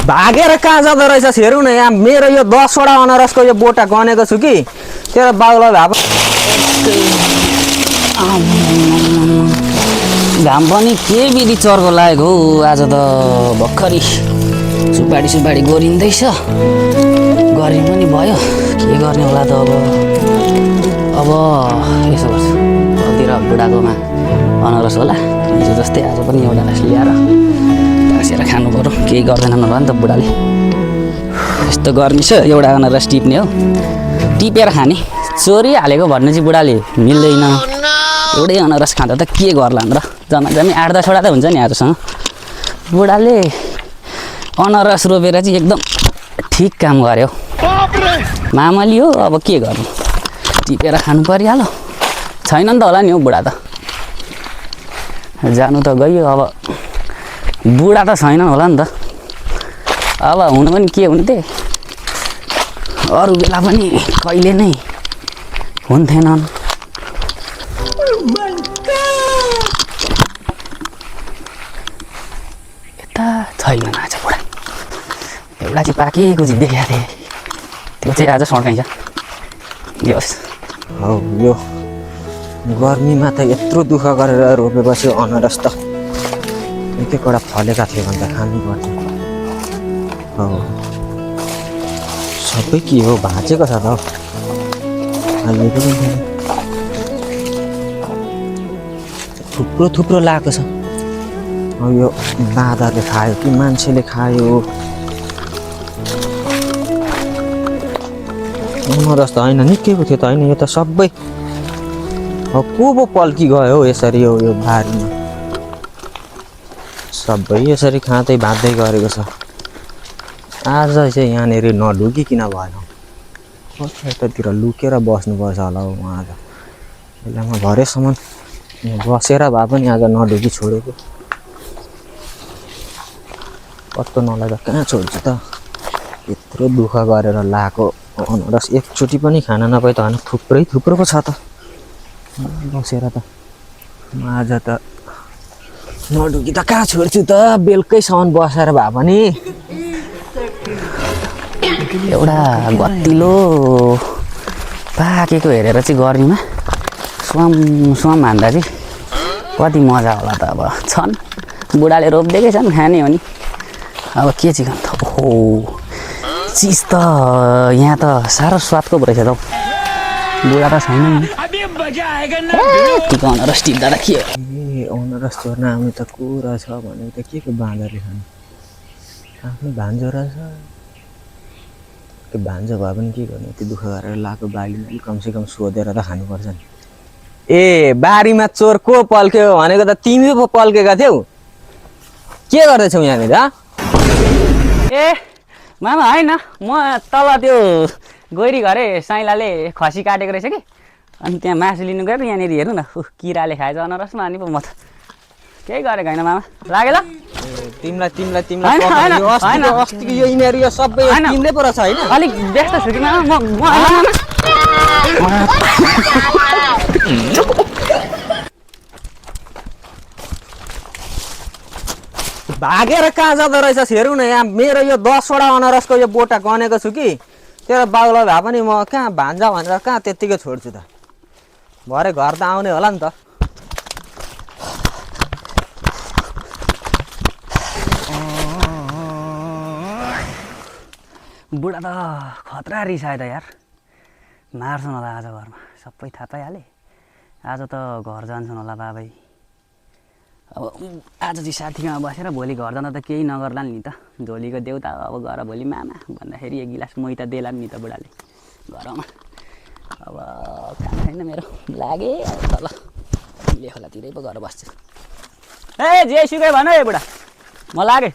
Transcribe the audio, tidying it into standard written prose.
भागेर कहाँ जाँदो रहेछ हेरौँ न। यहाँ मेरो यो 10वटा अनारसको यो बोटा गनेको छु कि तेरो बाउलाई भाप घाम पनि के बिधि चर्को लागेको हौ। आज त भर्खरै सुपारी गोरिँदैछ, गरि पनि भयो। के गर्ने होला त अब यसो गर्छु, कतिर बुढाकोमा अनारस होला हिजो जस्तै आज पनि एउटा ल्याएर बसेर खानु पर्यो। केही गर्दैन नभए नि त बुढाले। यस्तो गर्मी छ, एउटा अनारस टिप्ने हो, टिपेर खाने। चोरी हालेको भन्ने चाहिँ बुढाले मिल्दैन। एउटै अनारस खाँदा त के गर्लान् र, जम्मी 8-10वटा त हुन्छ नि आजसँग। बुढाले अनारस रोपेर चाहिँ एकदम ठिक काम गर्यो। मामली हो, अब के गर्नु, टिपेर खानु परिहाल्यो। छैन नि त होला नि हौ बुढा त, जानु त गयो। अब बुढा त छैन होला नि त, अब हुनु पनि के हुन्थे, अरू बेला पनि कहिले नै हुन्थेनन्। यता छैन आज बुढा, एउटा चाहिँ पाकेको चाहिँ देखाएको थिएँ, त्यो चाहिँ आज सड्काइन्छ। होस् हौ, यो गर्मीमा त यत्रो दुःख गरेर रोपेपछि अनारस त एक एकवटा फलेका थियो भने त खानु पर्थ्यो। हौ, सबै के हो भाँचेको छ त थुप्रो लागेको छ। अब यो बाँदरले खायो कि मान्छेले खायो अनारस त होइन, निक्केको थियो त होइन। यो त सबै को पो पल्की गयो हौ यसरी। यो बारीमा सबै यसरी खाँदै भाँच्दै गरेको छ। आज चाहिँ यहाँनिर नढुकिकन भएन, कतातिर लुकेर बस्नुपर्छ होला हौ। उहाँ त बेलामा भरेसम्म बसेर भए पनि आज नढुकी छोडेको। पत्तो नलाग्दा कहाँ छोड्छु त, यत्रो दुःख गरेर लाएको अनारस एकचोटि पनि खान नपाए त होइन। थुप्रो पो छ त बसेर त। आज त नढुकी त कहाँ छोड्छु त, बेलुकैसम्म बसेर भए पनि। एउटा गतिलो पाकेको हेरेर चाहिँ गर्मीमा स्वाम हान्दा चाहिँ कति मजा होला त। अब छन्, बुढाले रोपिदिएकै छन्, खाने हो नि। अब के चाहिँ खान्छ, ओहो चिज त यहाँ त साह्रो स्वादको पो रहेछ त हौ। बुढा त छैन नि, अनारस टिप्दा त के हो। ए अनारस चोर्न आउने त को रहेछ भनेको त के बाँदरले खाने, आफ्नो भान्जो रहेछ। त्यो भान्जो भए पनि के गर्ने, यति दुःख गरेर लाएको बारीमा कमसेकम सोधेर त खानुपर्छ नि। ए बारीमा चोर को पल्क्यो भनेको त तिमी पो पल्केका थियौ, के गर्दैछौ यहाँनिर? ए मामा होइन, म तल त्यो गोरी घरे साइलाले खसी काटेको रहेछ कि, अनि त्यहाँ मासु लिनु गएको। यहाँनिर हेर्नु न, किराले खाएछ अनारसमा। अनि पो म त केही गरेको होइन मामा, लाग्यो ल। तिमीलाई अस्तिको यो यिनीहरू यो सबै तिमीले पो रहेछ होइन। अलिक व्यस्त छु कि मामा, म भागेर कहाँ जाँदो रहेछ हेरौँ न। यहाँ मेरो यो 10वटा अनारसको यो बोटा गनेको छु कि तेरो बाउलाई भए पनि म कहाँ भान्जा भनेर कहाँ त्यत्तिकै छोड्छु त। भरे घर त आउने होला नि त। बुढा त खतरा रिसायो त यार, मार्छन् होला आज घरमा, सबै थाहा पाइहालेँ। आज त घर जान्छन् होला बाबै। अब आज चाहिँ साथीमा बसेर भोलि घर जाँदा त केही नगर्लान् नि त। झोलीको देउता अब गएर भोलि मामा भन्दाखेरि 1 गिलास मैता देलान् नि त बुढाले घरमा। अब काम छैन मेरो, लागे तल ले खोलातिरै पो गएर बस्छु। ए जे सुकै भन है बुढा, म लागे।